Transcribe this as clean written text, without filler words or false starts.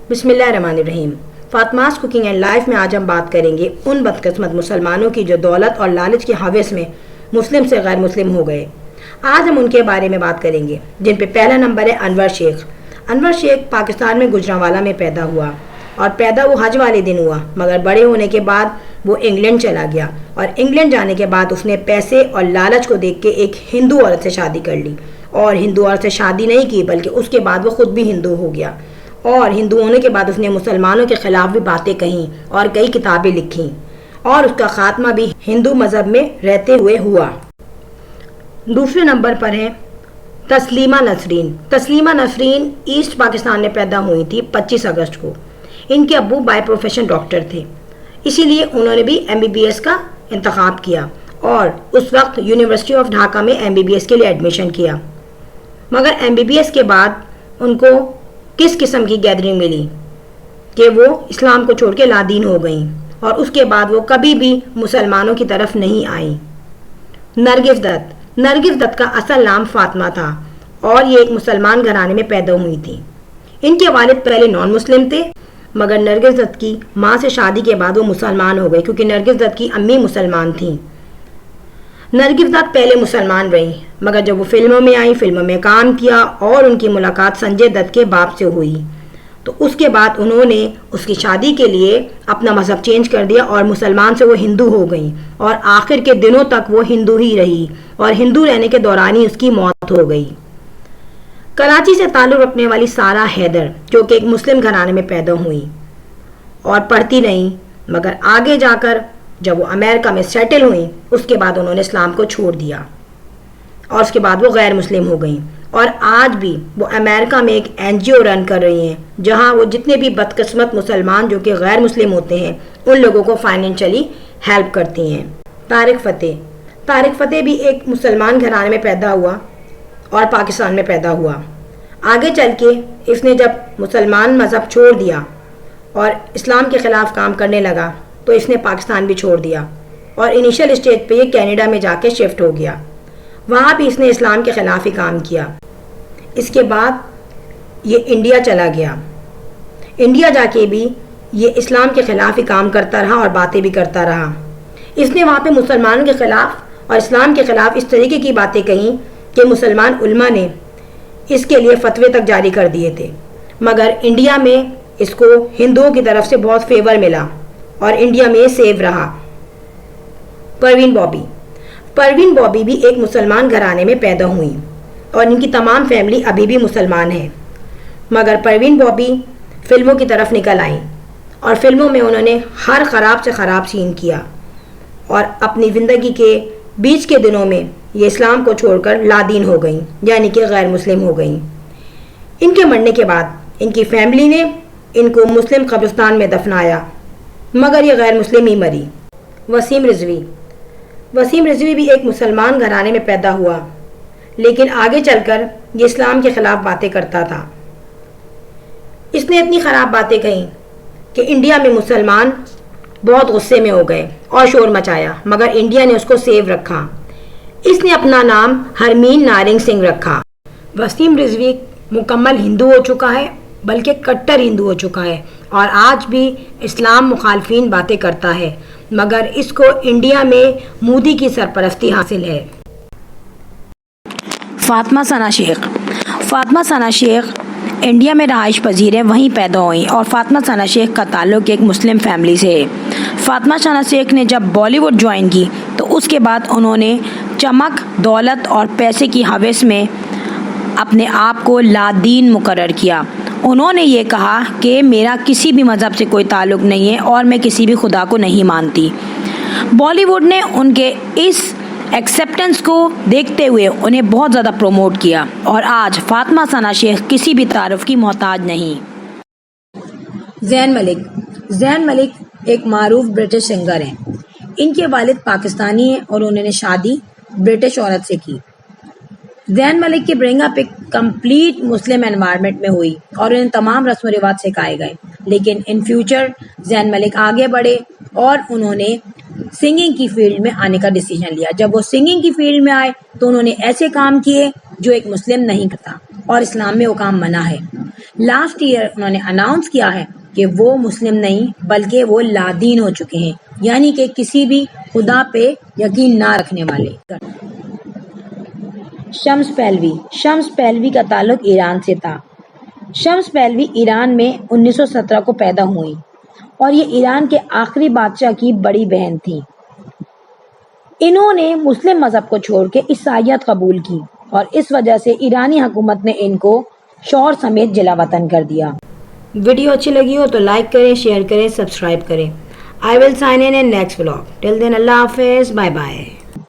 بسم اللہ الرحمن الرحیم۔ فاطماز کوکنگ اینڈ لائف میں آج ہم بات کریں گے ان بدقسمت مسلمانوں کی جو دولت اور لالچ کی ہوس میں مسلم سے غیر مسلم ہو گئے۔ آج ہم ان کے بارے میں بات کریں گے جن پہ پہلا نمبر ہے انور شیخ۔ انور شیخ پاکستان میں گجرانوالہ میں پیدا ہوا اور پیدا وہ حج والے دن ہوا، مگر بڑے ہونے کے بعد وہ انگلینڈ چلا گیا اور انگلینڈ جانے کے بعد اس نے پیسے اور لالچ کو دیکھ کے ایک ہندو عورت سے شادی کر لی، اور ہندو عورت سے شادی نہیں کی بلکہ اس کے بعد وہ خود بھی ہندو ہو گیا، اور ہندو ہونے کے بعد اس نے مسلمانوں کے خلاف بھی باتیں کہیں اور کئی کتابیں لکھیں، اور اس کا خاتمہ بھی ہندو مذہب میں رہتے ہوئے ہوا۔ دوسرے نمبر پر ہے تسلیمہ نسرین۔ تسلیمہ نسرین ایسٹ پاکستان میں پیدا ہوئی تھی 25 اگست کو۔ ان کے ابو بائی پروفیشن ڈاکٹر تھے، اسی لیے انہوں نے بھی MBBS کا انتخاب کیا اور اس وقت یونیورسٹی آف ڈھاکہ میں MBBS کے لیے ایڈمیشن کیا، مگر MBBS کے بعد ان کو کس قسم کی گیدرنگ ملی کہ وہ اسلام کو چھوڑ کے لادین ہو گئیں، اور اس کے بعد وہ کبھی بھی مسلمانوں کی طرف نہیں آئیں۔ نرگس دت۔ نرگس دت کا اصل نام فاطمہ تھا اور یہ ایک مسلمان گھرانے میں پیدا ہوئی تھی۔ ان کے والد پہلے نان مسلم تھے، مگر نرگس دت کی ماں سے شادی کے بعد وہ مسلمان ہو گئے کیونکہ نرگس دت کی امی مسلمان تھیں۔ نرگس دت پہلے مسلمان رہیں، مگر جب وہ فلموں میں آئیں، فلموں میں کام کیا اور ان کی ملاقات سنجے دت کے باپ سے ہوئی، تو اس کے بعد انہوں نے اس کی شادی کے لیے اپنا مذہب چینج کر دیا اور مسلمان سے وہ ہندو ہو گئیں، اور آخر کے دنوں تک وہ ہندو ہی رہی، اور ہندو رہنے کے دوران ہی اس کی موت ہو گئی۔ کراچی سے تعلق رکھنے والی سارہ حیدر، جو کہ ایک مسلم گھرانے میں پیدا ہوئی اور پڑھتی نہیں، مگر آگے جا کر جب وہ امریکہ میں سیٹل ہوئیں اس کے بعد انہوں نے اسلام کو چھوڑ دیا اور اس کے بعد وہ غیر مسلم ہو گئیں، اور آج بھی وہ امریکہ میں ایک NGO رن کر رہی ہیں جہاں وہ جتنے بھی بدقسمت مسلمان جو کہ غیر مسلم ہوتے ہیں ان لوگوں کو فائنینشلی ہیلپ کرتی ہیں۔ طارق فتح۔ طارق فتح بھی ایک مسلمان گھرانے میں پیدا ہوا اور پاکستان میں پیدا ہوا۔ آگے چل کے اس نے جب مسلمان مذہب چھوڑ دیا اور اسلام کے خلاف کام کرنے لگا تو اس نے پاکستان بھی چھوڑ دیا، اور انیشل اسٹیج پہ یہ کینیڈا میں جا کے شفٹ ہو گیا، وہاں بھی اس نے اسلام کے خلاف ہی کام کیا۔ اس کے بعد یہ انڈیا چلا گیا، انڈیا جا کے بھی یہ اسلام کے خلاف ہی کام کرتا رہا اور باتیں بھی کرتا رہا۔ اس نے وہاں پہ مسلمانوں کے خلاف اور اسلام کے خلاف اس طریقے کی باتیں کہیں کہ مسلمان علماء نے اس کے لیے فتوے تک جاری کر دیے تھے، مگر انڈیا میں اس کو ہندوؤں کی طرف سے بہت فیور ملا اور انڈیا میں سیو رہا۔ پروین بابی۔ پروین بابی بھی ایک مسلمان گھرانے میں پیدا ہوئی اور ان کی تمام فیملی ابھی بھی مسلمان ہے، مگر پروین بابی فلموں کی طرف نکل آئیں اور فلموں میں انہوں نے ہر خراب سے خراب سین کیا، اور اپنی زندگی کے بیچ کے دنوں میں یہ اسلام کو چھوڑ کر لادین ہو گئیں، یعنی کہ غیر مسلم ہو گئیں۔ ان کے مرنے کے بعد ان کی فیملی نے ان کو مسلم قبرستان میں دفنایا، مگر یہ غیر مسلم ہی مری۔ وسیم رضوی۔ وسیم رضوی بھی ایک مسلمان گھرانے میں پیدا ہوا، لیکن آگے چل کر یہ اسلام کے خلاف باتیں کرتا تھا۔ اس نے اتنی خراب باتیں کہیں کہ انڈیا میں مسلمان بہت غصے میں ہو گئے اور شور مچایا، مگر انڈیا نے اس کو سیو رکھا۔ اس نے اپنا نام ہرمین نارنگ سنگھ رکھا۔ وسیم رضوی مکمل ہندو ہو چکا ہے، بلکہ کٹر ہندو ہو چکا ہے، اور آج بھی اسلام مخالفین باتیں کرتا ہے، مگر اس کو انڈیا میں مودی کی سرپرستی حاصل ہے۔ فاطمہ ثنا شیخ۔ فاطمہ ثنا شیخ انڈیا میں رہائش پذیر ہے، وہیں پیدا ہوئیں، اور فاطمہ ثنا شیخ کا تعلق ایک مسلم فیملی سے ہے۔ فاطمہ ثنا شیخ نے جب بالی ووڈ جوائن کی تو اس کے بعد انہوں نے چمک، دولت اور پیسے کی ہوس میں اپنے آپ کو لادین مقرر کیا۔ انہوں نے یہ کہا کہ میرا کسی بھی مذہب سے کوئی تعلق نہیں ہے اور میں کسی بھی خدا کو نہیں مانتی۔ بالی ووڈ نے ان کے اس ایکسیپٹنس کو دیکھتے ہوئے انہیں بہت زیادہ پروموٹ کیا، اور آج فاطمہ ثنا شیخ کسی بھی تعارف کی محتاج نہیں۔ زین ملک۔ زین ملک ایک معروف برٹش سنگر ہیں۔ ان کے والد پاکستانی ہیں اور انہوں نے شادی برٹش عورت سے کی۔ زین ملک کے برنگ اپ ایک کمپلیٹ مسلم انوائرمنٹ میں ہوئی اور انہیں تمام رسم و رواج سکھائے گئے، لیکن ان فیوچر زین ملک آگے بڑھے اور انہوں نے سنگنگ کی فیلڈ میں آنے کا ڈیسیژن لیا۔ جب وہ سنگنگ کی فیلڈ میں آئے تو انہوں نے ایسے کام کیے جو ایک مسلم نہیں کرتا۔ اور اسلام میں وہ کام منع ہے۔ لاسٹ ایئر انہوں نے اناؤنس کیا ہے کہ وہ مسلم نہیں بلکہ وہ لادین ہو چکے ہیں، یعنی کہ کسی بھی خدا پہ یقین نہ رکھنے والے۔ شمس پہلوی کا تعلق ایران سے تھا۔ شمس پہلوی ایران میں 1917 کو پیدا ہوئی اور یہ ایران کے آخری بادشاہ کی بڑی بہن تھی۔ انہوں نے مسلم مذہب کو چھوڑ کے عیسائیت قبول کی اور اس وجہ سے ایرانی حکومت نے ان کو شوہر سمیت جلا وطن کر دیا۔ ویڈیو اچھی لگی ہو تو لائک کریں، شیئر کریں، سبسکرائب کریں۔ I will sign in next vlog. Till then, Allah Hafiz. Bye bye.